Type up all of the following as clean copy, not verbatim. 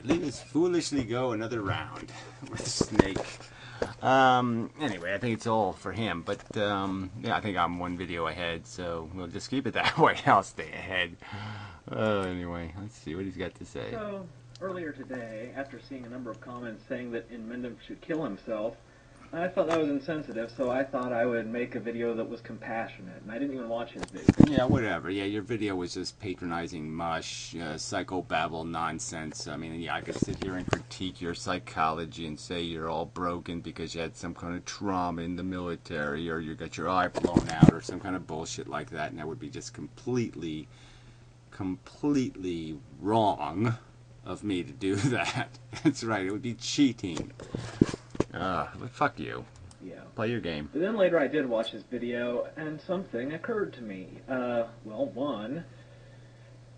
let us foolishly go another round with Snake. Anyway, I think it's all for him, but yeah, I think I'm one video ahead, so we'll just keep it that way. I'll stay ahead. Anyway, let's see what he's got to say. So, earlier today, after seeing a number of comments saying that Inmendham should kill himself, I thought that was insensitive, so I thought I would make a video that was compassionate, and I didn't even watch his video. Yeah, whatever. Yeah, your video was just patronizing mush, psychobabble nonsense. I mean, yeah, I could sit here and critique your psychology and say you're all broken because you had some kind of trauma in the military, or you got your eye blown out, or some kind of bullshit like that, and that would be just completely wrong of me to do that. That's right, it would be cheating. But fuck you. Yeah. Play your game. But then later I did watch his video, and something occurred to me. Well, one,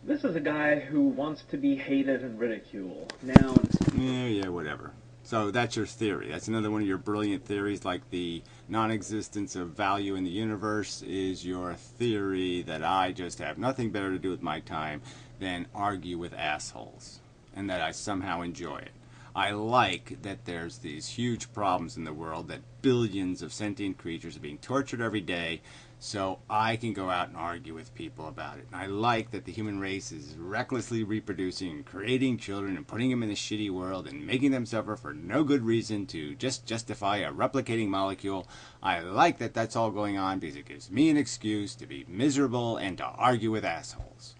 this is a guy who wants to be hated and ridiculed. Now... Yeah, whatever. So that's your theory. That's another one of your brilliant theories, like the non-existence of value in the universe is your theory that I just have nothing better to do with my time than argue with assholes, and that I somehow enjoy it. I like that there's these huge problems in the world, that billions of sentient creatures are being tortured every day, so I can go out and argue with people about it. And I like that the human race is recklessly reproducing and creating children and putting them in a shitty world and making them suffer for no good reason to just justify a replicating molecule. I like that that's all going on because it gives me an excuse to be miserable and to argue with assholes.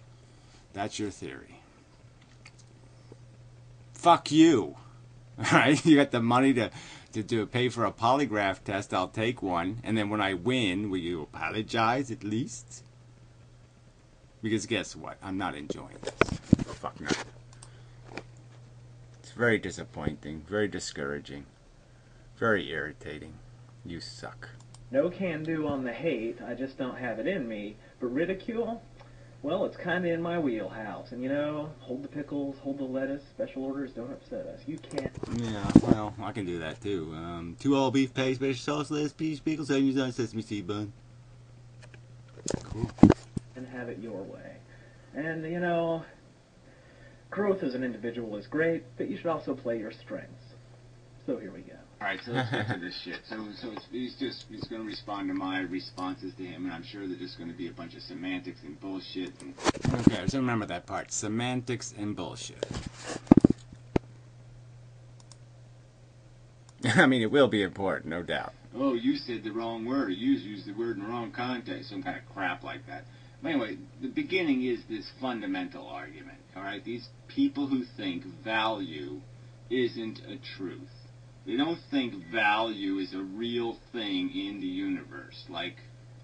That's your theory. Fuck you. Alright, you got the money to pay for a polygraph test, I'll take one. And then when I win, will you apologize at least? Because guess what? I'm not enjoying this. Fuck no. It's very disappointing, very discouraging, very irritating. You suck. No can do on the hate, I just don't have it in me. But ridicule? Well, it's kind of in my wheelhouse, and you know, hold the pickles, hold the lettuce, special orders don't upset us. You can't. Yeah, well, I can do that too. 2 all beef pay, special sauce, lettuce, peas, pickles, onions on sesame seed bun. Cool. And have it your way. And, you know, growth as an individual is great, but you should also play your strengths. So here we go. Alright, so let's get to this shit. So he's going to respond to my responses to him, and I'm sure they're just going to be a bunch of semantics and bullshit. And okay, so remember that part. Semantics and bullshit. I mean, it will be important, no doubt. Oh, you said the wrong word. You used the word in the wrong context. Some kind of crap like that. But anyway, the beginning is this fundamental argument. Alright, these people who think value isn't a truth. They don't think value is a real thing in the universe, like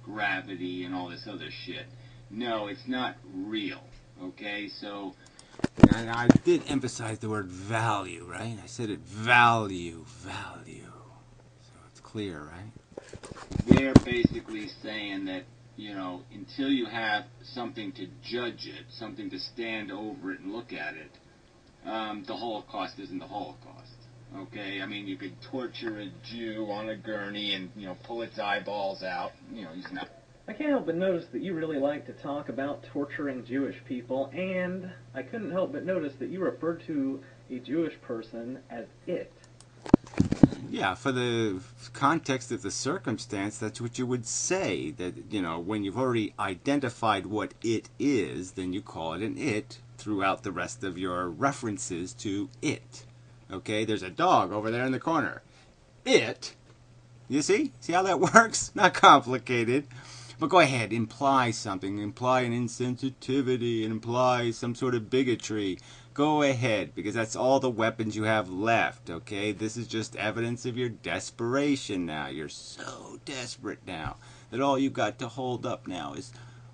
gravity and all this other shit. No, it's not real, okay? So, and I did emphasize the word value, right? I said it, value. So it's clear, right? They're basically saying that, you know, until you have something to judge it, something to stand over it and look at it, the Holocaust isn't the Holocaust. Okay, I mean, you could torture a Jew on a gurney and, you know, pull its eyeballs out. You know, he's not... I can't help but notice that you really like to talk about torturing Jewish people, and I couldn't help but notice that you referred to a Jewish person as it. Yeah, for the context of the circumstance, that's what you would say. That, you know, when you've already identified what it is, then you call it an it throughout the rest of your references to it. Okay, there's a dog over there in the corner. It. You see? See how that works? Not complicated. But go ahead, imply something. Imply an insensitivity and imply some sort of bigotry. Go ahead, because that's all the weapons you have left, okay? This is just evidence of your desperation now. You're so desperate now that all you got to hold up now is,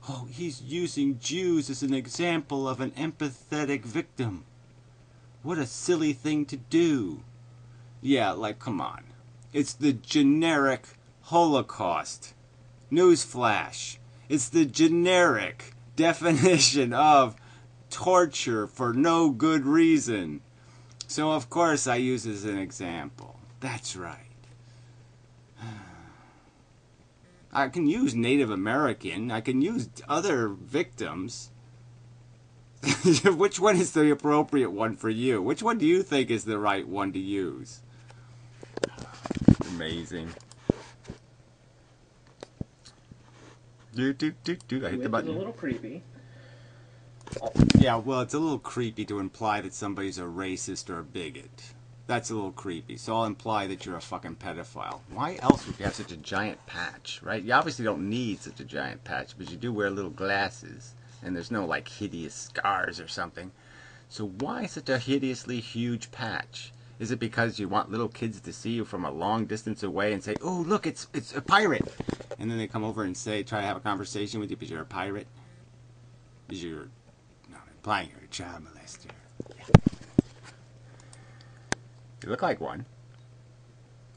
oh, he's using Jews as an example of an empathetic victim. What a silly thing to do. Yeah, like, come on. It's the generic Holocaust. Newsflash. It's the generic definition of torture for no good reason. So, of course, I use it as an example. That's right. I can use Native American. I can use other victims. Which one is the appropriate one for you? Which one do you think is the right one to use? Amazing. I hit the It's a button. little creepy. Yeah, well, it's a little creepy to imply that somebody's a racist or a bigot. That's a little creepy. So I'll imply that you're a fucking pedophile. Why else would you have such a giant patch, right? You obviously don't need such a giant patch, but you do wear little glasses. And there's no, like, hideous scars or something. So why such a hideously huge patch? Is it because you want little kids to see you from a long distance away and say, "Oh, look, it's a pirate," and then they come over and try to have a conversation with you because you're a pirate? Because you're implying you're a child molester. You look like one.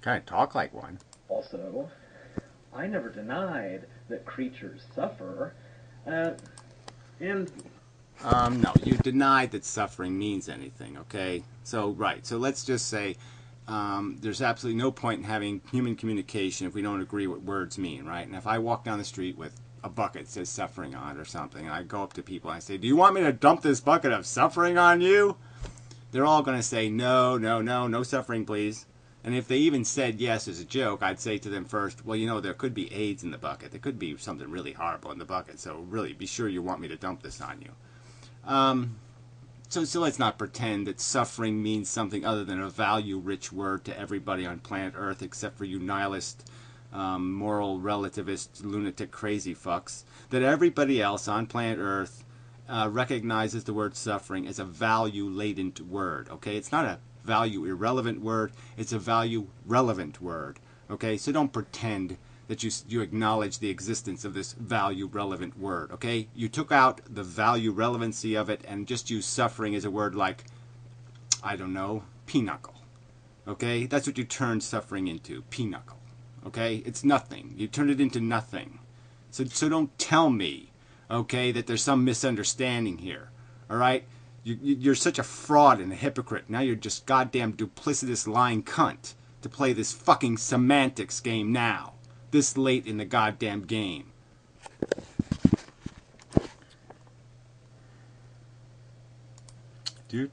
Kind of talk like one. Also, I never denied that creatures suffer. No, you denied that suffering means anything, okay? So, right. So let's just say there's absolutely no point in having human communication if we don't agree what words mean, right? And if I walk down the street with a bucket that says suffering on it or something, and I go up to people and I say, "Do you want me to dump this bucket of suffering on you?" They're all going to say, "No, no, no, no suffering, please." And if they even said yes as a joke, I'd say to them first, "Well, you know, there could be AIDS in the bucket. There could be something really horrible in the bucket. So really, be sure you want me to dump this on you." So let's not pretend that suffering means something other than a value-rich word to everybody on planet Earth except for you nihilist, moral relativist, lunatic, crazy fucks. That everybody else on planet Earth recognizes the word suffering as a value-laden word. Okay, it's not a value-irrelevant word. It's a value-relevant word. Okay, so don't pretend that you acknowledge the existence of this value-relevant word, okay? You took out the value-relevancy of it and just used suffering as a word like, I don't know, pinochle, okay? That's what you turned suffering into, pinochle, okay? It's nothing. You turned it into nothing. So don't tell me, okay, that there's some misunderstanding here, all right? You're such a fraud and a hypocrite. Now you're just goddamn duplicitous lying cunt to play this fucking semantics game now. This late in the goddamn game. Even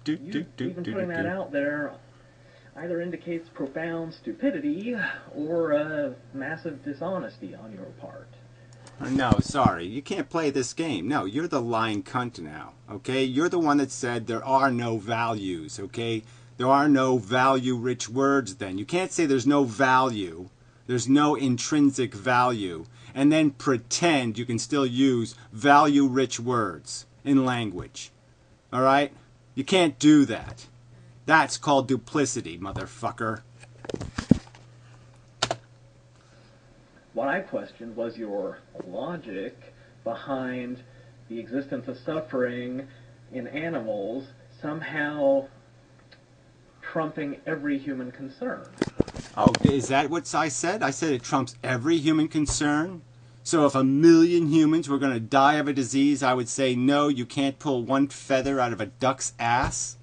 putting that out there either indicates profound stupidity or massive dishonesty on your part. No, sorry. You can't play this game. No, you're the lying cunt now, okay? You're the one that said there are no values, okay? There are no value-rich words then. You can't say there's no value. There's no intrinsic value, and then pretend you can still use value-rich words in language. All right? You can't do that. That's called duplicity, motherfucker. What I questioned was your logic behind the existence of suffering in animals somehow trumping every human concern. Oh, is that what I said? I said it trumps every human concern. So if 1,000,000 humans were going to die of a disease, I would say, no, you can't pull one feather out of a duck's ass.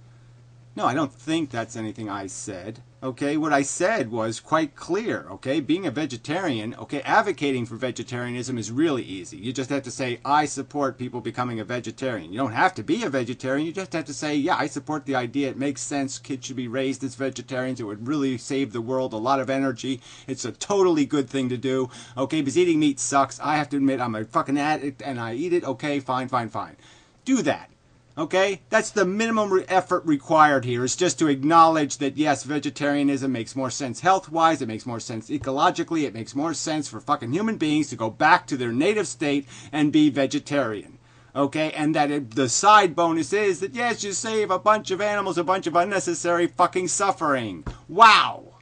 No, I don't think that's anything I said. Okay, what I said was quite clear. Okay, being a vegetarian, okay, advocating for vegetarianism is really easy. You just have to say, I support people becoming a vegetarian. You don't have to be a vegetarian. You just have to say, yeah, I support the idea. It makes sense. Kids should be raised as vegetarians. It would really save the world a lot of energy. It's a totally good thing to do. Okay, because eating meat sucks. I have to admit, I'm a fucking addict and I eat it. Okay, fine, fine, fine. Do that. Okay? That's the minimum effort required here, is just to acknowledge that, yes, vegetarianism makes more sense health-wise, it makes more sense ecologically, it makes more sense for fucking human beings to go back to their native state and be vegetarian. Okay? And that the side bonus is that, yes, you save a bunch of animals a bunch of unnecessary fucking suffering. Wow!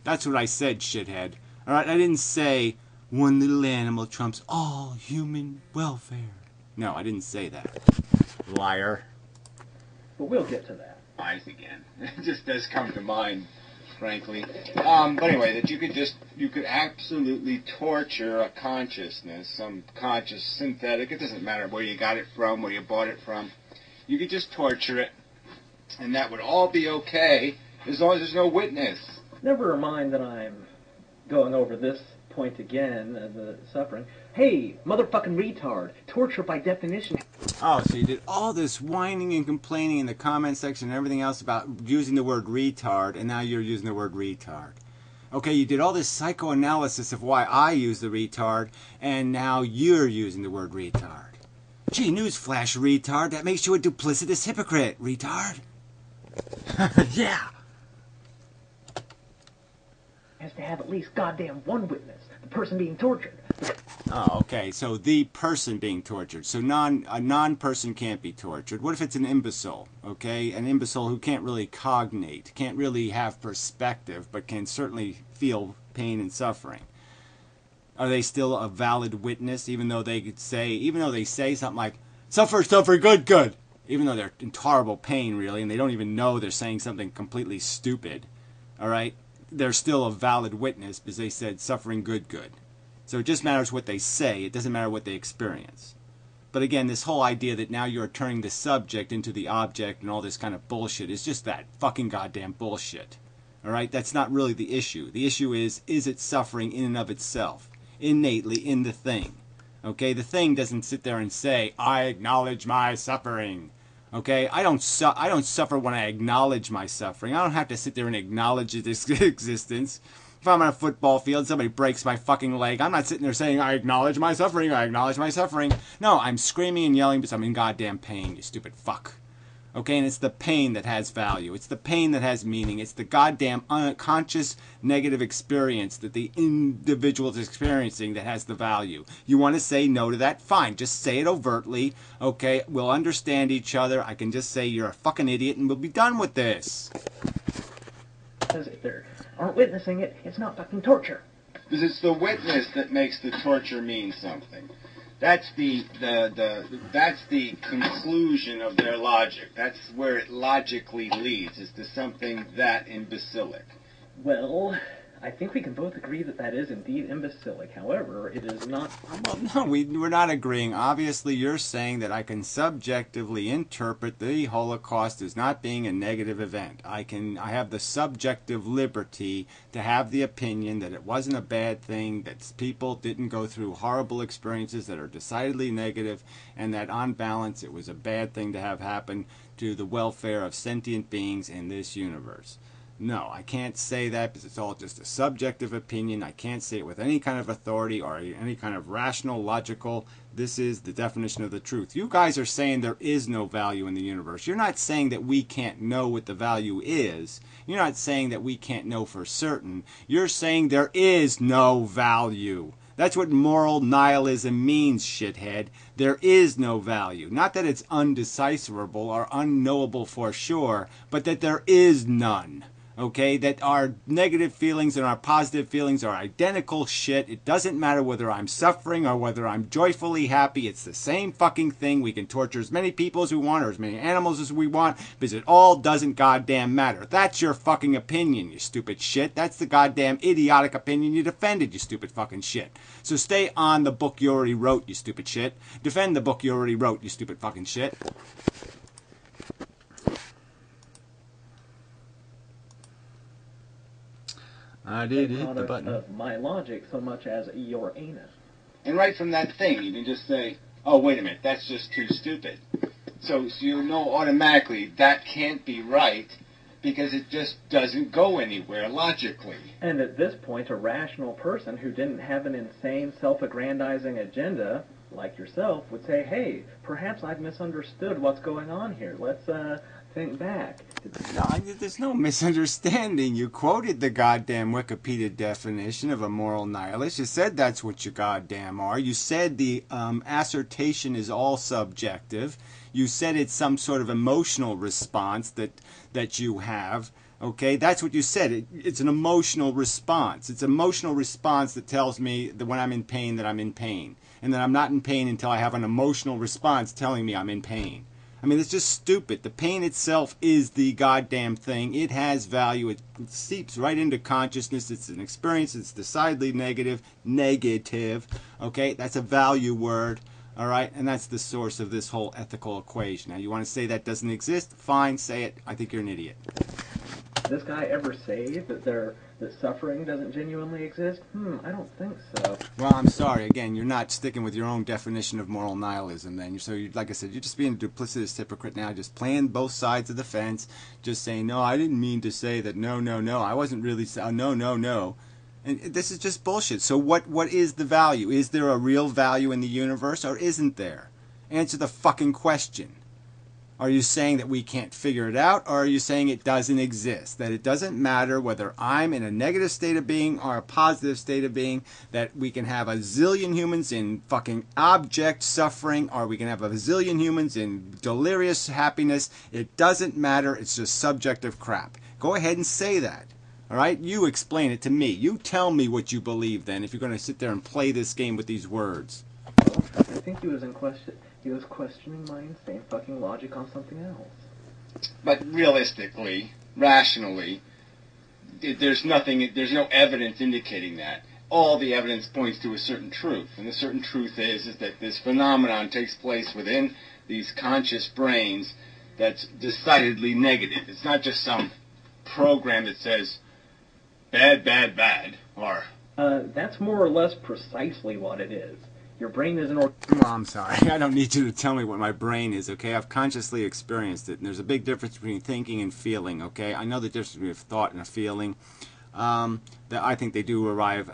That's what I said, shithead. Alright? I didn't say one little animal trumps all human welfare. No, I didn't say that. Liar. But we'll get to that. Lies again. It just does come to mind, frankly. But anyway, that you could absolutely torture a consciousness, some conscious synthetic. It doesn't matter where you got it from, where you bought it from. You could just torture it, and that would all be okay as long as there's no witness. Never mind that I'm going over this point again, the suffering. Hey, motherfucking retard. Torture by definition. Oh, so you did all this whining and complaining in the comment section and everything else about using the word retard, and now you're using the word retard. Okay, you did all this psychoanalysis of why I use the retard, and now you're using the word retard. Gee, newsflash, retard. That makes you a duplicitous hypocrite, retard. Yeah. Has to have at least goddamn one witness, the person being tortured. Oh, okay. So the person being tortured. So a non-person can't be tortured. What if it's an imbecile? Okay, an imbecile who can't really cognate, can't really have perspective, but can certainly feel pain and suffering. Are they still a valid witness, even though they say something like "suffer, suffer, good, good," even though they're in horrible pain, really, and they don't even know they're saying something completely stupid? All right, they're still a valid witness because they said "suffering, good, good." So it just matters what they say. It doesn't matter what they experience. But again, this whole idea that now you're turning the subject into the object and all this kind of bullshit is just that fucking goddamn bullshit. All right? That's not really the issue. The issue is it suffering in and of itself, innately in the thing? Okay? The thing doesn't sit there and say, "I acknowledge my suffering." Okay? I don't suffer when I acknowledge my suffering. I don't have to sit there and acknowledge its existence. If I'm on a football field, somebody breaks my fucking leg, I'm not sitting there saying, "I acknowledge my suffering, I acknowledge my suffering." No, I'm screaming and yelling because I'm in goddamn pain, you stupid fuck. Okay, and it's the pain that has value. It's the pain that has meaning. It's the goddamn unconscious negative experience that the individual is experiencing that has the value. You want to say no to that? Fine, just say it overtly. Okay, we'll understand each other. I can just say you're a fucking idiot and we'll be done with this. Because if they aren't witnessing it, it's not fucking torture. Because it's the witness that makes the torture mean something. That's the conclusion of their logic. That's where it logically leads, is to something that imbecilic. Well, I think we can both agree that that is indeed imbecilic. However, it is not... Well, no, we're not agreeing. Obviously, you're saying that I can subjectively interpret the Holocaust as not being a negative event. I have the subjective liberty to have the opinion that it wasn't a bad thing, that people didn't go through horrible experiences that are decidedly negative, and that on balance it was a bad thing to have happen to the welfare of sentient beings in this universe. No, I can't say that because it's all just a subjective opinion. I can't say it with any kind of authority or any kind of rational, logical, this is the definition of the truth. You guys are saying there is no value in the universe. You're not saying that we can't know what the value is. You're not saying that we can't know for certain. You're saying there is no value. That's what moral nihilism means, shithead. There is no value. Not that it's undecipherable or unknowable for sure, but that there is none. Okay, that our negative feelings and our positive feelings are identical shit. It doesn't matter whether I'm suffering or whether I'm joyfully happy. It's the same fucking thing. We can torture as many people as we want or as many animals as we want because it all doesn't goddamn matter. That's your fucking opinion, you stupid shit. That's the goddamn idiotic opinion you defended, you stupid fucking shit. So stay on the book you already wrote, you stupid shit. Defend the book you already wrote, you stupid fucking shit. I did hit the button. Of my logic so much as your anus. And right from that thing, you can just say, "Oh, wait a minute, that's just too stupid." So you know automatically that can't be right because it just doesn't go anywhere logically. And at this point, a rational person who didn't have an insane self-aggrandizing agenda, like yourself, would say, "Hey, perhaps I've misunderstood what's going on here. Let's think back." No, there's no misunderstanding. You quoted the goddamn Wikipedia definition of a moral nihilist. You said that's what you goddamn are. You said the assertion is all subjective. You said it's some sort of emotional response that you have. Okay, that's what you said. It's an emotional response. It's an emotional response that tells me that when I'm in pain, that I'm in pain. And that I'm not in pain until I have an emotional response telling me I'm in pain. I mean, it's just stupid. The pain itself is the goddamn thing. It has value. It seeps right into consciousness. It's an experience. It's decidedly negative. Negative. Okay? That's a value word. All right? And that's the source of this whole ethical equation. Now, you want to say that doesn't exist? Fine, say it. I think you're an idiot. this guy ever say that suffering doesn't genuinely exist? I don't think so. Well, I'm sorry. Again, you're not sticking with your own definition of moral nihilism. Then, like I said, you're just being a duplicitous hypocrite now, just playing both sides of the fence, just saying, no, I didn't mean to say that. No, I wasn't really saying. No. And this is just bullshit. So what is the value? Is there a real value in the universe, or isn't there? Answer the fucking question. Are you saying that we can't figure it out, or are you saying it doesn't exist? That it doesn't matter whether I'm in a negative state of being or a positive state of being, that we can have a zillion humans in fucking abject suffering, or we can have a zillion humans in delirious happiness. It doesn't matter. It's just subjective crap. Go ahead and say that. All right? You explain it to me. You tell me what you believe then, if you're going to sit there and play this game with these words. Well, I think he was in question. He was questioning my insane fucking logic on something else. But realistically, rationally, there's no evidence indicating that. All the evidence points to a certain truth, and the certain truth is that this phenomenon takes place within these conscious brains that's decidedly negative. It's not just some program that says bad, or... That's more or less precisely what it is. Your brain is an Well, I'm sorry. I don't need you to tell me what my brain is, okay? I've consciously experienced it, and there's a big difference between thinking and feeling, okay? I know the difference between a thought and a feeling. That I think they do arise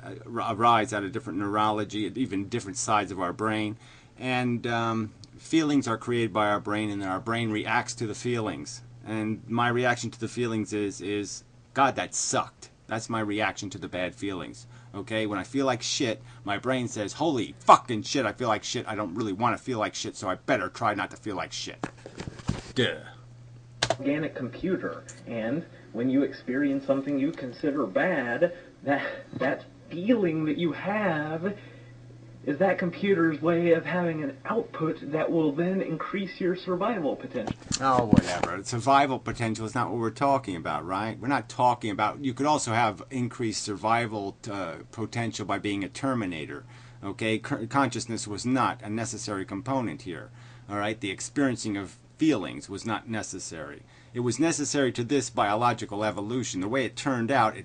out of different neurology, at even different sides of our brain. And feelings are created by our brain, and then our brain reacts to the feelings. And my reaction to the feelings is God, that sucked. That's my reaction to the bad feelings. Okay, when I feel like shit, my brain says, holy fucking shit, I feel like shit. I don't really want to feel like shit, so I better try not to feel like shit. Duh. Organic computer, and when you experience something you consider bad, that feeling that you have is that computer's way of having an output that will then increase your survival potential. Oh, whatever. Survival potential is not what we're talking about, right? We're not talking about... You could also have increased survival potential by being a Terminator, okay? Consciousness was not a necessary component here, all right? The experiencing of feelings was not necessary. It was necessary to this biological evolution. The way it turned out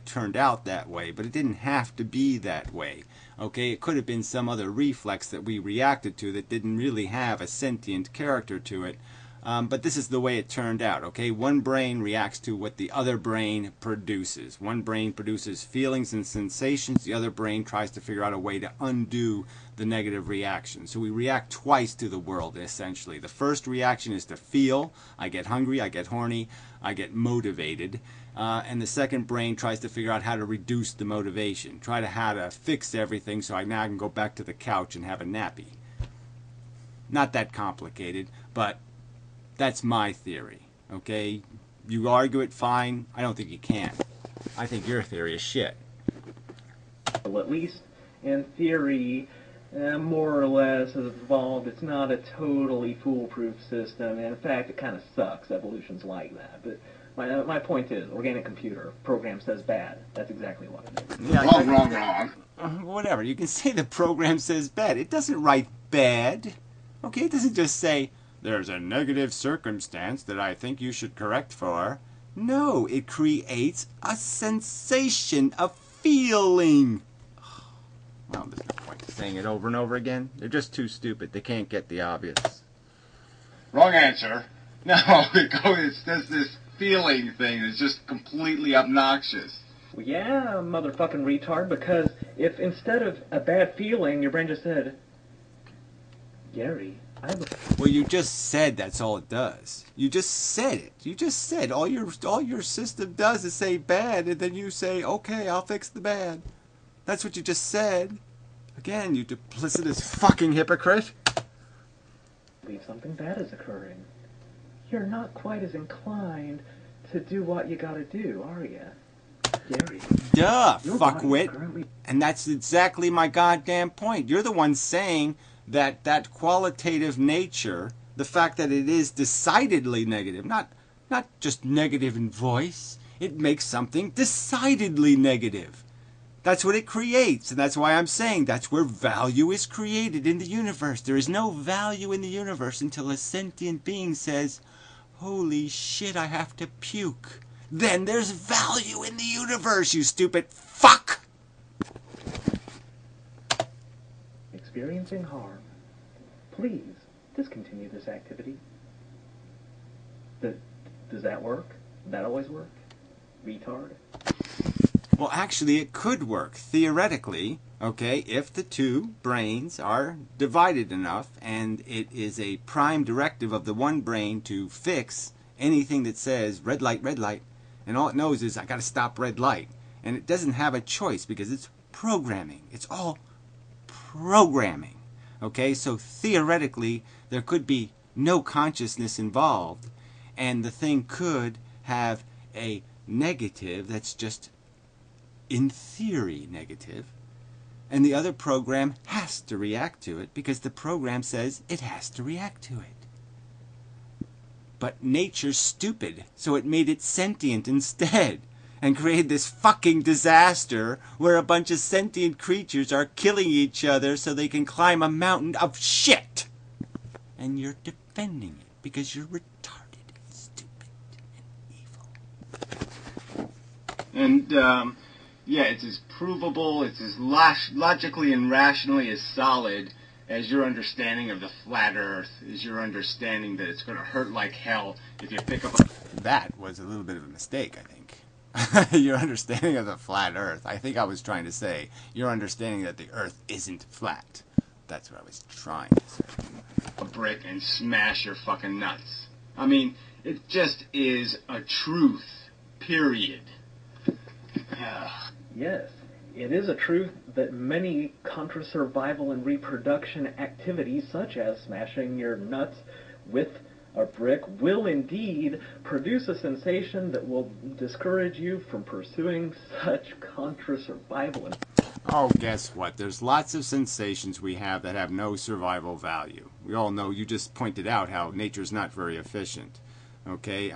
that way, but it didn't have to be that way. Okay, it could have been some other reflex that we reacted to that didn't really have a sentient character to it. But this is the way it turned out, okay? One brain reacts to what the other brain produces. One brain produces feelings and sensations. The other brain tries to figure out a way to undo the negative reaction. So we react twice to the world, essentially. The first reaction is to feel. I get hungry, I get horny, I get motivated. And the second brain tries to figure out how to reduce the motivation. How to fix everything so I now can go back to the couch and have a nappy. Not that complicated, but that's my theory, okay? You argue it, fine. I don't think you can. I think your theory is shit. Well, at least in theory, more or less has evolved. It's not a totally foolproof system. And in fact, it kind of sucks. Evolution's like that. But my point is, organic computer program says bad. That's exactly what it is. Yeah, wrong. Whatever. You can say the program says bad. It doesn't write bad. Okay, it doesn't just say, there's a negative circumstance that I think you should correct for. No, it creates a sensation, a feeling. Well, there's no point to saying it over and over again. They're just too stupid. They can't get the obvious. Wrong answer. No, it's just this feeling thing is just completely obnoxious. Well, yeah, motherfucking retard, because if instead of a bad feeling, your brain just said, Gary, well, you just said that's all it does. You just said it. You just said all your system does is say bad, and then you say, okay, I'll fix the bad. That's what you just said. Again, you duplicitous fucking hypocrite. Believe something bad is occurring. You're not quite as inclined to do what you gotta do, are you? Gary. Duh, fuckwit. And that's exactly my goddamn point. You're the one saying that qualitative nature, the fact that it is decidedly negative, not just negative in voice, it makes something decidedly negative. That's what it creates, and that's why I'm saying that's where value is created in the universe. There is no value in the universe until a sentient being says, holy shit, I have to puke. then there's value in the universe, you stupid fuck! Experiencing harm. Please, discontinue this activity. Does that work? That always work? Retard? Well, actually, it could work, theoretically, okay, if the two brains are divided enough and it is a prime directive of the one brain to fix anything that says red light, and all it knows is I got to stop red light. And it doesn't have a choice because it's programming. It's all programming, okay? So theoretically, there could be no consciousness involved, and the thing could have a negative that's just in theory negative, and the other program has to react to it because the program says it has to react to it. But nature's stupid, so it made it sentient instead and created this fucking disaster where a bunch of sentient creatures are killing each other so they can climb a mountain of shit. And you're defending it because you're retarded and stupid and evil. And, yeah, it's as provable, it's as logically and rationally as solid as your understanding of the flat earth, is your understanding that it's going to hurt like hell if you pick up a... That was a little bit of a mistake, I think. Your understanding of the flat earth. I think I was trying to say your understanding that the earth isn't flat. That's what I was trying to say. A brick and smash your fucking nuts. I mean, it just is a truth, period. Yes, it is a truth that many contra-survival and reproduction activities, such as smashing your nuts with a brick, will indeed produce a sensation that will discourage you from pursuing such contra-survival. Oh, guess what? There's lots of sensations we have that have no survival value. We all know, you just pointed out how nature's not very efficient. Okay,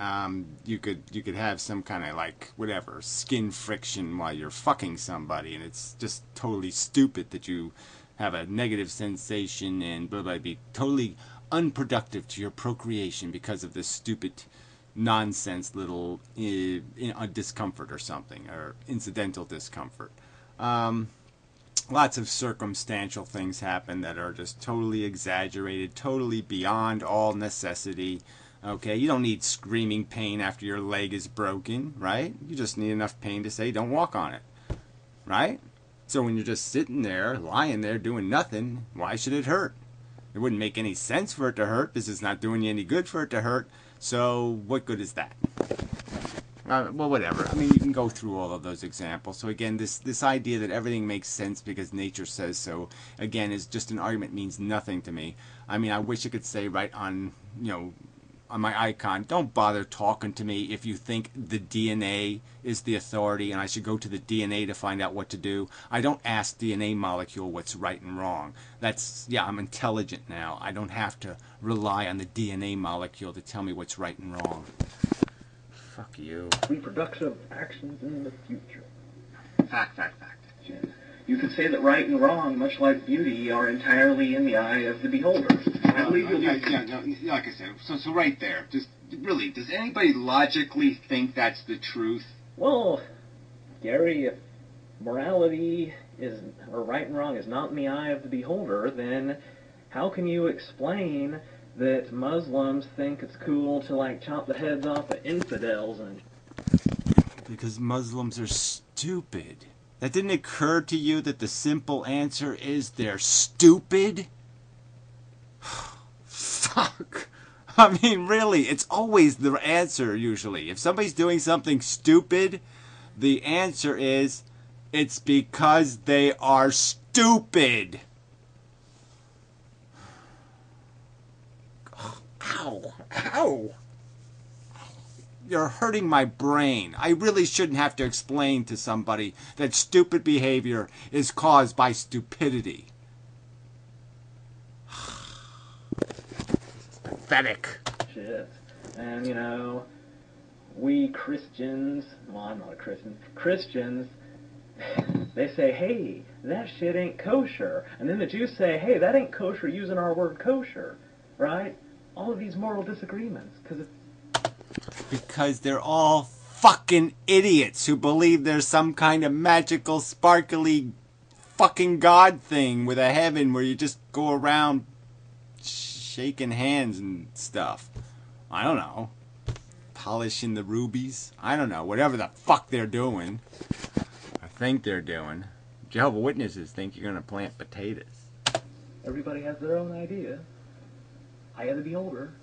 you could have some kind of, like, whatever, skin friction while you're fucking somebody, and it's just totally stupid that you have a negative sensation and blah blah, be totally unproductive to your procreation because of this stupid nonsense little discomfort or something, or incidental discomfort. Lots of circumstantial things happen that are just totally exaggerated, totally beyond all necessity. Okay, you don't need screaming pain after your leg is broken, right? You just need enough pain to say don't walk on it, right? So when you're just sitting there, lying there, doing nothing, why should it hurt? It wouldn't make any sense for it to hurt. This is not doing you any good for it to hurt. So what good is that? Well, whatever. I mean, you can go through all of those examples. So again, this idea that everything makes sense because nature says so, again, is just an argument, means nothing to me. I mean, I wish I could say right on, on my icon, don't bother talking to me if you think the DNA is the authority and I should go to the DNA to find out what to do. I don't ask DNA molecule what's right and wrong. Yeah, I'm intelligent now. I don't have to rely on the DNA molecule to tell me what's right and wrong. Fuck you. Reproductive actions in the future. Fact. You could say that right and wrong, much like beauty, are entirely in the eye of the beholder. I believe you'll like I said, so right there, just really, does anybody logically think that's the truth? Well, Gary, if morality or right and wrong is not in the eye of the beholder, then how can you explain that Muslims think it's cool to, like, chop the heads off of infidels? Because Muslims are stupid. That didn't occur to you that the simple answer is they're stupid? Fuck. I mean, really, it's always the answer, usually. If somebody's doing something stupid, the answer is, it's because they are stupid. Ow. You're hurting my brain. I really shouldn't have to explain to somebody that stupid behavior is caused by stupidity. Pathetic. Shit. And, we Christians, well, I'm not a Christian, Christians, they say, hey, that shit ain't kosher. And then the Jews say, hey, that ain't kosher using our word kosher, right? All of these moral disagreements, because they're all fucking idiots who believe there's some kind of magical, sparkly fucking God thing with a heaven where you just go around shaking hands and stuff. I don't know. Polishing the rubies. I don't know. Whatever the fuck they're doing. I think they're doing. Jehovah's Witnesses think you're going to plant potatoes. Everybody has their own idea. Eye of the beholder.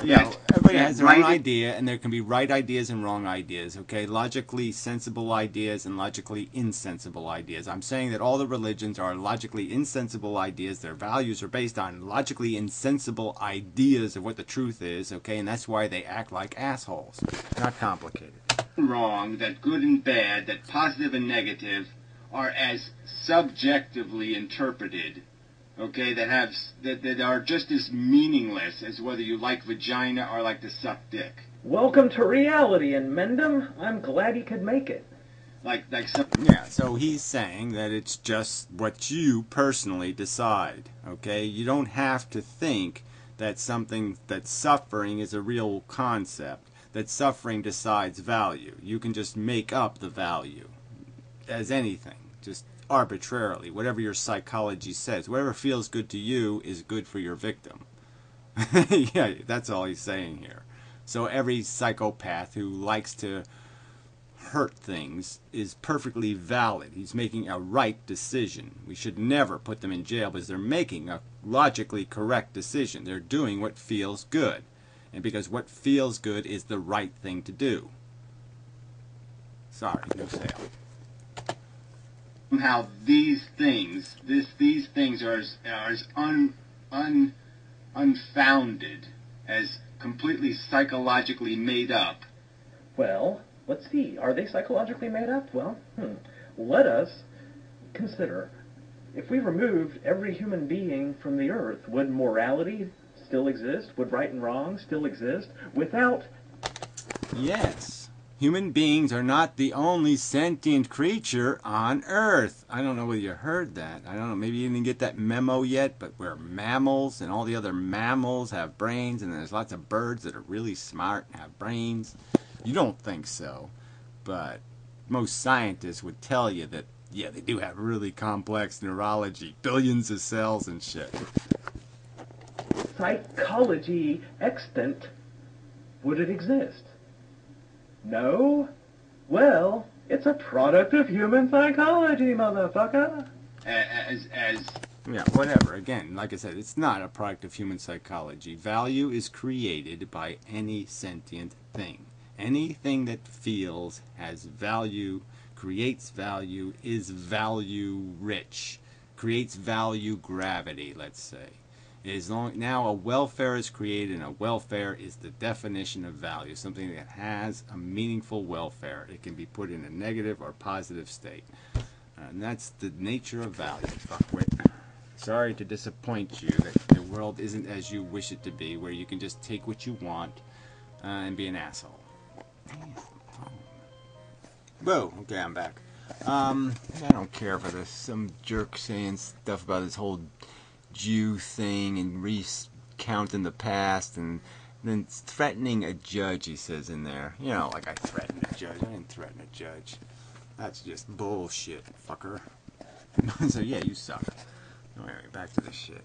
Yeah, everybody has their own idea, and there can be right ideas and wrong ideas, okay? Logically sensible ideas and logically insensible ideas. I'm saying that all the religions are logically insensible ideas. Their values are based on logically insensible ideas of what the truth is, okay? And that's why they act like assholes. Not complicated. Wrong, that good and bad, that positive and negative are as subjectively interpreted. Okay, that are just as meaningless as whether you like vagina or like to suck dick. Welcome to reality, inmendham. I'm glad you could make it. Yeah, so he's saying that it's just what you personally decide. Okay, you don't have to think that suffering is a real concept. That suffering decides value. You can just make up the value as anything. Just arbitrarily, whatever your psychology says. Whatever feels good to you is good for your victim. Yeah, that's all he's saying here. So every psychopath who likes to hurt things is perfectly valid. He's making a right decision. We should never put them in jail because they're making a logically correct decision. They're doing what feels good. And because what feels good is the right thing to do. Sorry, no sale. Somehow these things are as unfounded, as completely psychologically made up. Well, let's see. Are they psychologically made up? Well, let us consider. If we removed every human being from the earth, would morality still exist? Would right and wrong still exist? Without... Yes. Human beings are not the only sentient creature on Earth. I don't know whether you heard that. I don't know. Maybe you didn't get that memo yet, but we're mammals, and all the other mammals have brains, and there's lots of birds that are really smart and have brains. You don't think so, but most scientists would tell you that, yeah, they do have really complex neurology, billions of cells and shit. Psychology extant, would it exist? No? Well, it's a product of human psychology, motherfucker. Yeah, whatever. Again, like I said, it's not a product of human psychology. Value is created by any sentient thing. Anything that feels has value, creates value, is value rich, creates value gravity, let's say. Now a welfare is created, and a welfare is the definition of value, something that has a meaningful welfare. It can be put in a negative or positive state. And that's the nature of value, fuckwit. Sorry to disappoint you that the world isn't as you wish it to be, where you can just take what you want and be an asshole. Whoa, okay, I'm back. I don't care for this. Some jerk saying stuff about this whole Jew thing and recounting the past and then threatening a judge, he says in there. You know, like I threatened a judge. I didn't threaten a judge. That's just bullshit, fucker. So yeah, you suck. Anyway, back to this shit.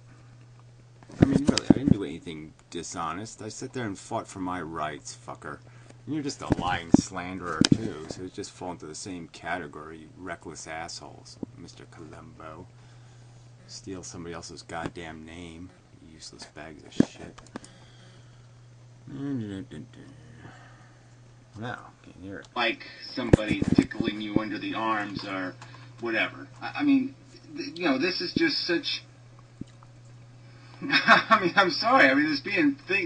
I mean, really, I didn't do anything dishonest. I sat there and fought for my rights, fucker. And you're just a lying slanderer, too, so it's just fall into the same category, you reckless assholes, Mr. Columbo. Steal somebody else's goddamn name, you useless bags of shit. No, can't hear it. Like somebody tickling you under the arms or whatever. I mean, you know, this is just such... I mean, I'm sorry. I mean,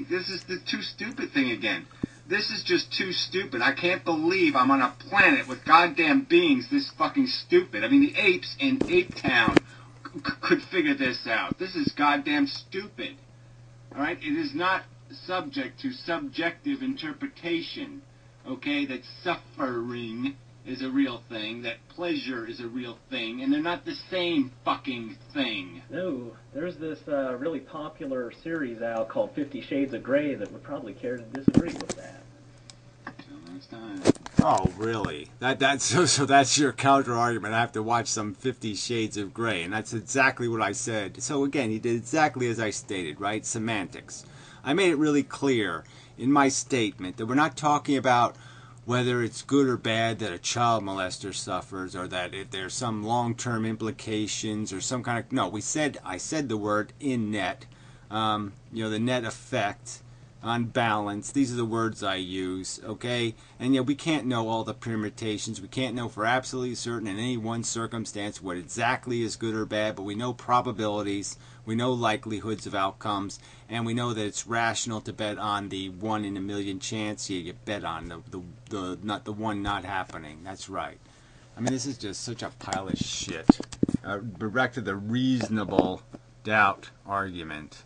this is the too stupid thing again. This is just too stupid. I can't believe I'm on a planet with goddamn beings this fucking stupid. I mean, the apes in Ape Town could figure this out. This is goddamn stupid. Alright? It is not subject to subjective interpretation. Okay? That suffering is a real thing, that pleasure is a real thing, and they're not the same fucking thing. No, there's this really popular series out called 50 Shades of Grey that would probably care to disagree with that. Until next time. Oh, really? So that's your counter argument. I have to watch some 50 Shades of Grey, and that's exactly what I said. So again, he did exactly as I stated, right? Semantics. I made it really clear in my statement that we're not talking about whether it's good or bad that a child molester suffers, or that if there's some long-term implications or some kind of I said the word in net, the net effect on balance. These are the words I use, okay? And we can't know all the permutations. We can't know for absolutely certain in any one circumstance what exactly is good or bad, but we know probabilities, we know likelihoods of outcomes, and we know that it's rational to bet on the 1 in a million chance. You get bet on the not the one not happening. That's right. I mean, this is just such a pile of shit. But back to the reasonable doubt argument.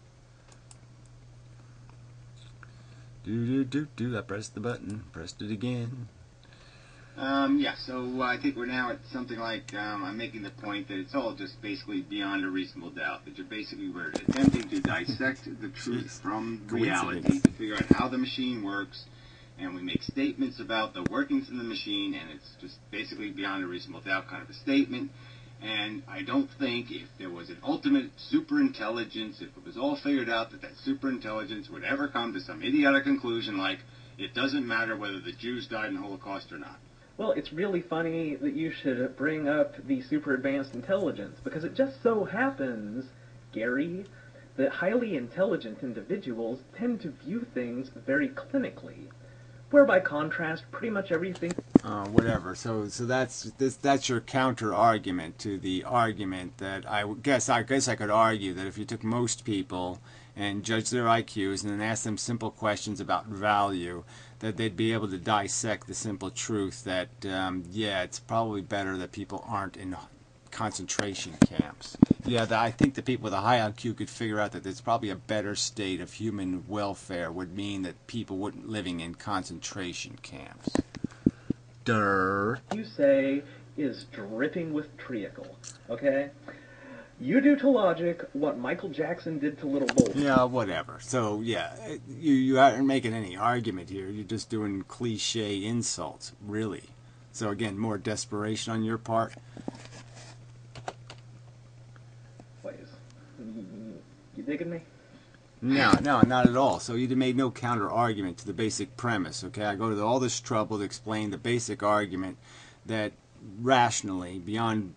I pressed the button, pressed it again. So I think we're now at something like, I'm making the point that it's all just basically beyond a reasonable doubt. That we're attempting to dissect the truth from reality, to figure out how the machine works, and we make statements about the workings of the machine, and it's just basically beyond a reasonable doubt kind of a statement. And I don't think if there was an ultimate superintelligence, if it was all figured out, that superintelligence would ever come to some idiotic conclusion like, it doesn't matter whether the Jews died in the Holocaust or not. Well, it's really funny that you should bring up the super advanced intelligence, because it just so happens, Gary, that highly intelligent individuals tend to view things very clinically, where by contrast, pretty much everything... Whatever. So that's your counter argument to the argument that I guess I could argue that if you took most people and judged their IQs and then asked them simple questions about value, that they'd be able to dissect the simple truth that it's probably better that people aren't in concentration camps. I think the people with a high IQ could figure out that there's probably a better state of human welfare would mean that people wouldn't living in concentration camps. You say is dripping with treacle, okay? You do to logic what Michael Jackson did to Little Bull. Yeah, whatever. So, you aren't making any argument here. You're just doing cliche insults, really. So, again, more desperation on your part. Please. You digging me? No, not at all. So you made no counter-argument to the basic premise, okay? I go to all this trouble to explain the basic argument that rationally, beyond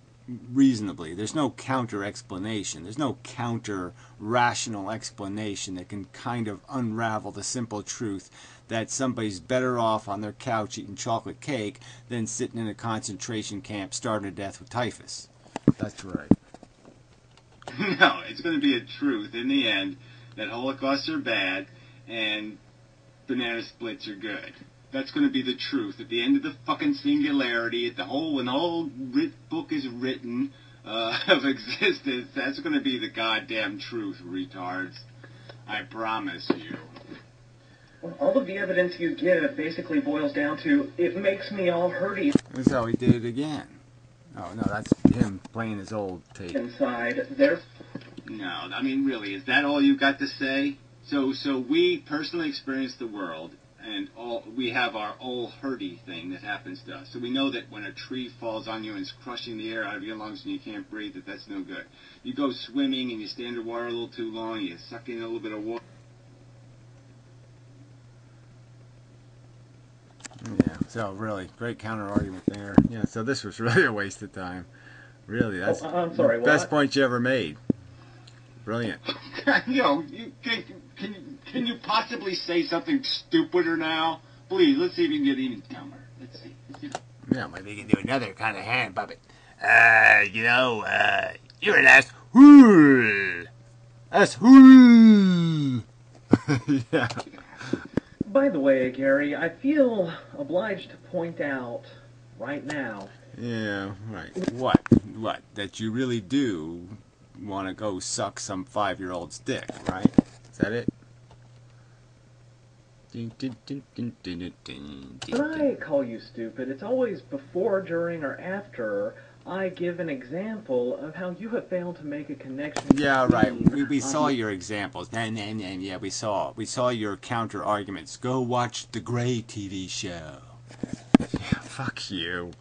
reasonably, there's no counter-explanation. There's no counter-rational explanation that can kind of unravel the simple truth that somebody's better off on their couch eating chocolate cake than sitting in a concentration camp starving to death with typhus. That's right. No, it's going to be a truth in the end that Holocausts are bad and banana splits are good. That's going to be the truth at the end of the fucking singularity, when the whole book is written of existence. That's going to be the goddamn truth, retards. I promise you. Well, all of the evidence you give basically boils down to, it makes me all hurty. That's how he did it again. Oh, no, that's him playing his old tape. Inside, there... No, I mean, really, is that all you got to say? So we personally experience the world, and we have our all hurty thing that happens to us. So we know that when a tree falls on you and is crushing the air out of your lungs and you can't breathe, that's no good. You go swimming and you stay underwater a little too long, you suck in a little bit of water. Yeah, so really, great counter-argument there. Yeah, so this was really a waste of time. Really, that's I'm sorry, the best point you ever made. Brilliant. Can you possibly say something stupider now? Please, let's see if you can get even dumber. Let's see. Yeah, maybe you can do another kind of hand puppet. You're an asshole. Asshole. Yeah. By the way, Gary, I feel obliged to point out right now. Yeah, right. What? That you really do want to go suck some 5-year-old's dick, right? Is that it? When I call you stupid, it's always before, during, or after I give an example of how you have failed to make a connection. Yeah, right. We saw your examples. Yeah, we saw your counter arguments. Go watch the Grey TV show. Fuck you.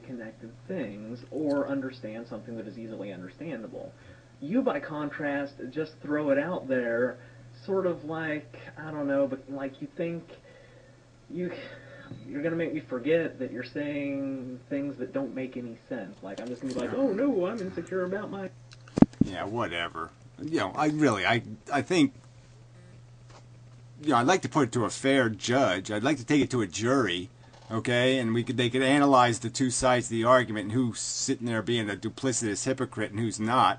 Connected things or understand something that is easily understandable. You, by contrast, just throw it out there, sort of like, I don't know, but like you think you're gonna make me forget that you're saying things that don't make any sense. Like, I'm just gonna be like, oh no, I'm insecure about my... Yeah, whatever. You know, I think, you know, I'd like to put it to a fair judge. I'd like to take it to a jury, okay? And they could analyze the two sides of the argument and who's sitting there being a duplicitous hypocrite and who's not.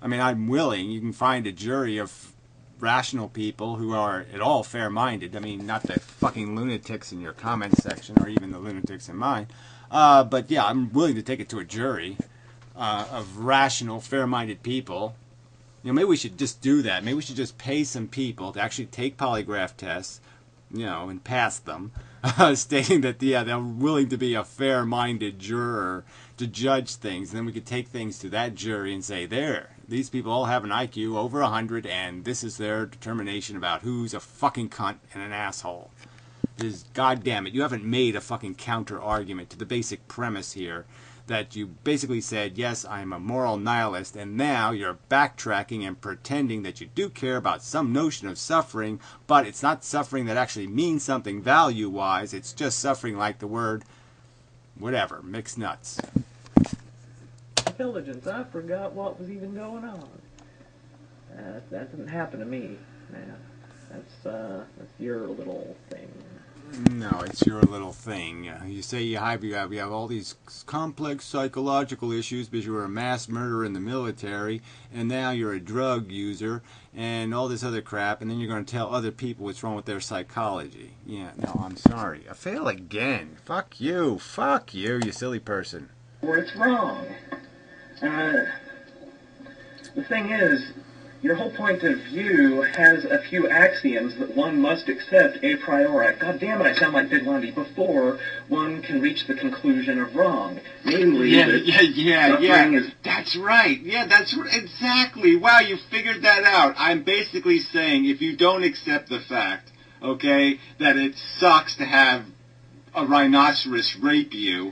I mean, I'm willing. You can find a jury of rational people who are at all fair-minded. I mean, not the fucking lunatics in your comment section or even the lunatics in mine. But yeah, I'm willing to take it to a jury of rational, fair-minded people. You know, maybe we should just do that. Maybe we should just pay some people to actually take polygraph tests, you know, and pass them, stating that, yeah, they're willing to be a fair-minded juror to judge things. And then we could take things to that jury and say, there, these people all have an IQ over 100, and this is their determination about who's a fucking cunt and an asshole. Because, goddamn it, you haven't made a fucking counter-argument to the basic premise here that you basically said, yes, I'm a moral nihilist, and now you're backtracking and pretending that you do care about some notion of suffering, but it's not suffering that actually means something value-wise. It's just suffering like the word, whatever, mixed nuts. Intelligence, I forgot what was even going on. That didn't happen to me, man. That's your little thing. No, it's your little thing. You say you have all these complex psychological issues because you were a mass murderer in the military, and now you're a drug user, and all this other crap, and then you're going to tell other people what's wrong with their psychology. Yeah, no, I'm sorry. I fail again. Fuck you, you silly person. Where it's wrong. The thing is, your whole point of view has a few axioms that one must accept a priori. God damn it, I sound like Big Lundy. Before one can reach the conclusion of wrong. Namely, yeah. That's right. Yeah, that's exactly. Wow, you figured that out. I'm basically saying if you don't accept the fact, okay, that it sucks to have a rhinoceros rape you,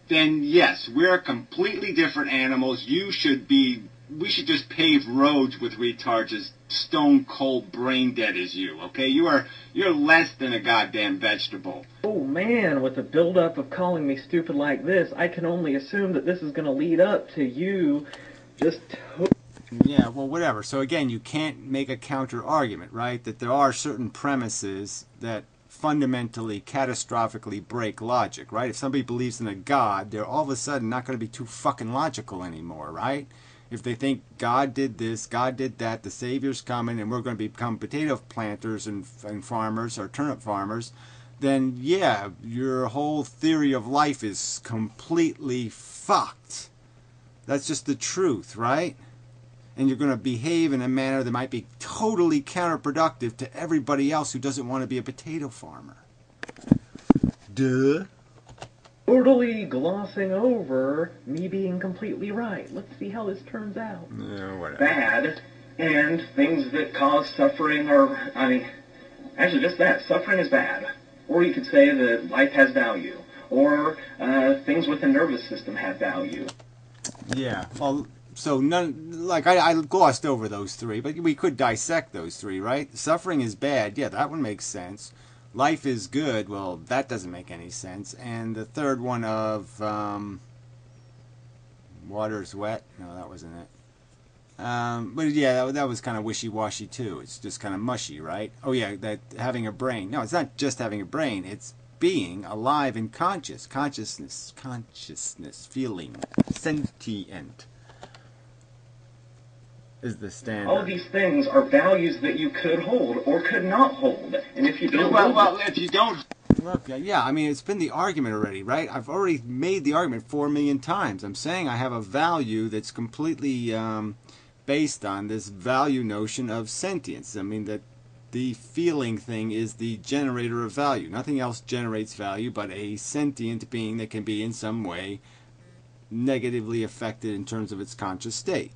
then yes, we're completely different animals. We should just pave roads with retards as stone cold brain dead as you, okay? You're less than a goddamn vegetable. Oh man, with the build-up of calling me stupid like this, I can only assume that this is going to lead up to you just... Yeah, well, whatever. So again, you can't make a counter-argument, right? That there are certain premises that fundamentally, catastrophically break logic, right? If somebody believes in a God, they're all of a sudden not going to be too fucking logical anymore, right? If they think God did this, God did that, the Savior's coming, and we're going to become potato planters and farmers or turnip farmers, then yeah, your whole theory of life is completely fucked. That's just the truth, right? And you're going to behave in a manner that might be totally counterproductive to everybody else who doesn't want to be a potato farmer. Duh. Totally glossing over me being completely right. Let's see how this turns out. Whatever. Bad, and things that cause suffering are, actually just that. Suffering is bad. Or you could say that life has value. Or things with the nervous system have value. Yeah, well, so none, like I glossed over those three, but we could dissect those three, right? Suffering is bad. Yeah, that one makes sense. Life is good. Well, that doesn't make any sense. And the third one of water's wet. No, that wasn't it. But yeah, that was kind of wishy-washy too. It's just kind of mushy, right? Oh yeah, that having a brain. No, it's not just having a brain. It's being alive and conscious. Consciousness, feeling, sentient is the standard. All these things are values that you could hold or could not hold. And if you don't if you don't... Look, yeah, I mean, it's been the argument already, right? I've already made the argument 4 million times. I'm saying I have a value that's completely based on this value notion of sentience. I mean, that the feeling thing is the generator of value. Nothing else generates value but a sentient being that can be in some way negatively affected in terms of its conscious state.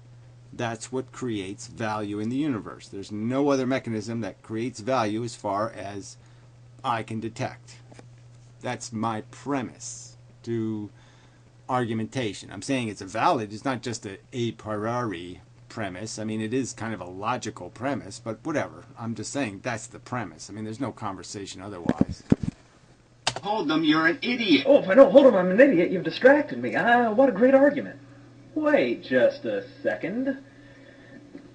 That's what creates value in the universe. There's no other mechanism that creates value as far as I can detect. That's my premise to argumentation. I'm saying it's it's not just a priori premise. I mean, it is kind of a logical premise, but whatever. I'm just saying that's the premise. I mean, there's no conversation otherwise. Hold them, you're an idiot. Oh, if I don't hold him, I'm an idiot. You've distracted me. What a great argument. Wait just a second.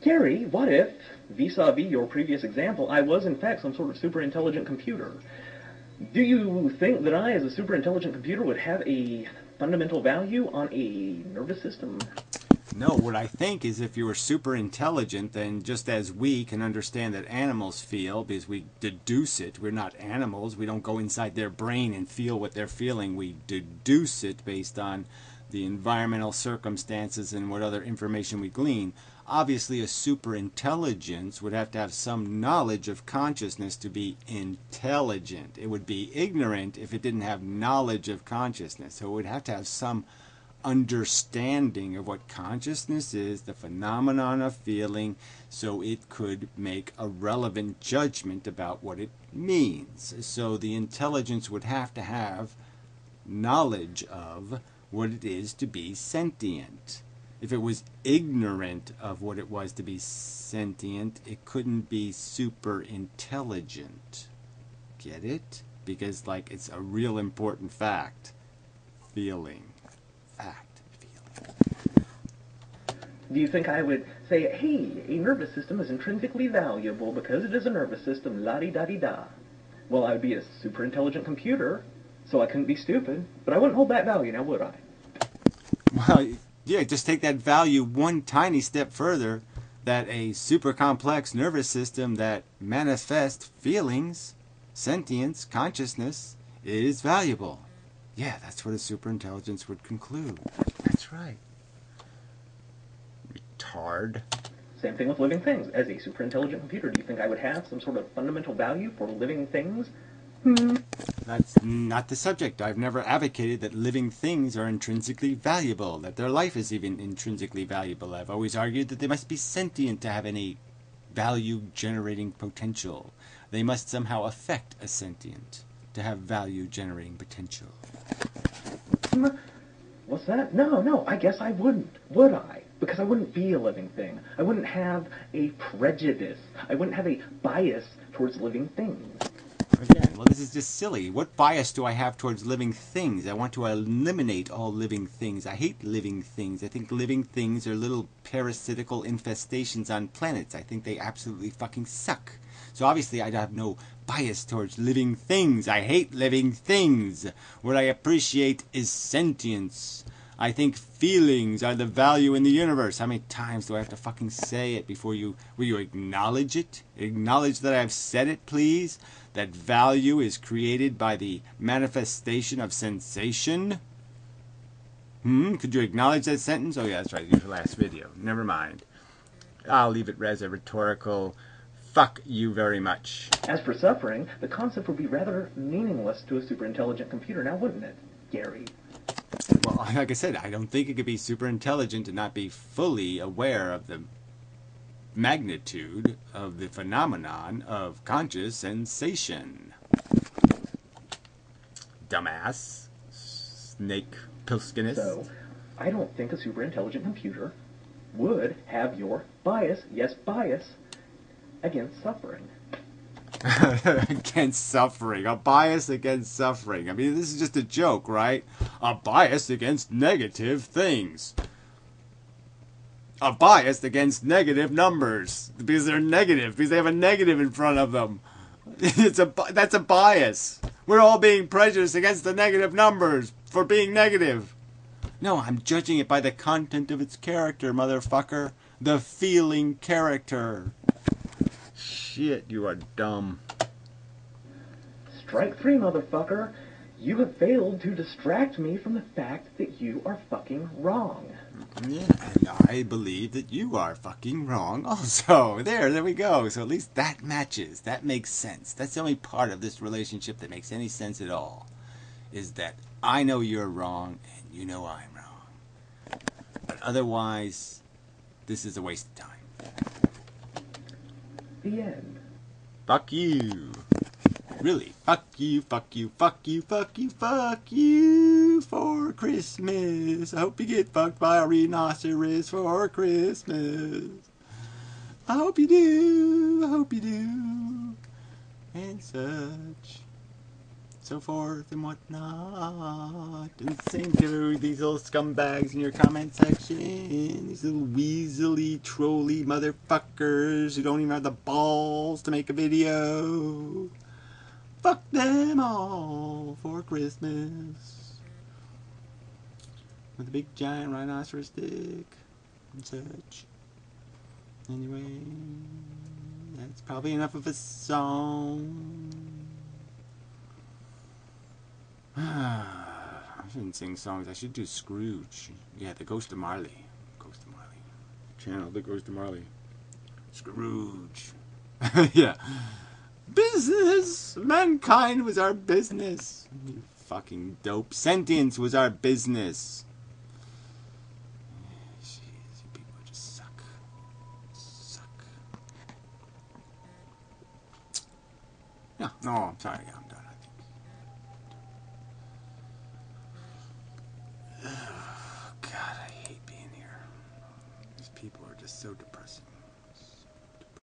Gary, what if, vis-a-vis your previous example, I was in fact some sort of super intelligent computer? Do you think that I, as a super intelligent computer, would have a fundamental value on a nervous system? No, what I think is if you were super intelligent, then just as we can understand that animals feel, because we deduce it, we're not animals, we don't go inside their brain and feel what they're feeling, we deduce it based on the environmental circumstances and what other information we glean. Obviously, a super intelligence would have to have some knowledge of consciousness to be intelligent. It would be ignorant if it didn't have knowledge of consciousness. So it would have to have some understanding of what consciousness is, the phenomenon of feeling, so it could make a relevant judgment about what it means. So the intelligence would have to have knowledge of what it is to be sentient. If it was ignorant of what it was to be sentient, it couldn't be super intelligent. Get it? Because, like, it's a real important fact. Feeling. Fact. Feeling. Do you think I would say, hey, a nervous system is intrinsically valuable because it is a nervous system, la-di-da-di-da? Well, I would be a super intelligent computer, so I couldn't be stupid, but I wouldn't hold that value, now would I? Well, yeah, just take that value one tiny step further, that a super complex nervous system that manifests feelings, sentience, consciousness, is valuable. Yeah, that's what a super intelligence would conclude. That's right. Retard. Same thing with living things. As a super intelligent computer, do you think I would have some sort of fundamental value for living things? That's not the subject. I've never advocated that living things are intrinsically valuable, that their life is even intrinsically valuable. I've always argued that they must be sentient to have any value-generating potential. They must somehow affect a sentient to have value-generating potential. What's that? No, I guess I wouldn't, would I? Because I wouldn't be a living thing. I wouldn't have a prejudice. I wouldn't have a bias towards living things. Again, well, this is just silly. What bias do I have towards living things? I want to eliminate all living things. I hate living things. I think living things are little parasitical infestations on planets. I think they absolutely fucking suck. So obviously I have no bias towards living things. I hate living things. What I appreciate is sentience. I think feelings are the value in the universe. How many times do I have to fucking say it before will you acknowledge it? Acknowledge that I've said it, please? That value is created by the manifestation of sensation? Could you acknowledge that sentence? Oh yeah, that's right, your last video. Never mind. I'll leave it as a rhetorical fuck you very much. As for suffering, the concept would be rather meaningless to a super intelligent computer, now wouldn't it, Gary? Well, like I said, I don't think it could be super intelligent and not be fully aware of the magnitude of the phenomenon of conscious sensation. Dumbass. Snake Pilskiness. So, I don't think a super intelligent computer would have your bias, yes, bias, against suffering. Against suffering. A bias against suffering. I mean, this is just a joke, right? A bias against negative things. A bias against negative numbers. Because they're negative. Because they have a negative in front of them. That's a bias. We're all being prejudiced against the negative numbers for being negative. No, I'm judging it by the content of its character, motherfucker. The feeling character. Shit, you are dumb. Strike three, motherfucker. You have failed to distract me from the fact that you are fucking wrong. Yeah, and I believe that you are fucking wrong also. There we go. So at least that matches. That makes sense. That's the only part of this relationship that makes any sense at all. Is that I know you're wrong and you know I'm wrong. But otherwise, this is a waste of time. The end. Fuck you. Really, fuck you, fuck you, fuck you, fuck you, fuck you for Christmas. I hope you get fucked by a rhinoceros for Christmas. I hope you do, I hope you do, and such, so forth and whatnot. And same to these little scumbags in your comment section, these little weaselly, trolly motherfuckers who don't even have the balls to make a video. Fuck them all for Christmas. With a big giant rhinoceros dick and such. Anyway, that's probably enough of a song. I shouldn't sing songs. I should do Scrooge. Yeah, the Ghost of Marley. Ghost of Marley. Channel the Ghost of Marley. Scrooge. Yeah. Business! Mankind was our business. You fucking dope. Sentience was our business. Jeez, you people just suck. Suck. Yeah, no, I'm sorry. Yeah, I'm done, I think. Oh, God, I hate being here. These people are just so depressing.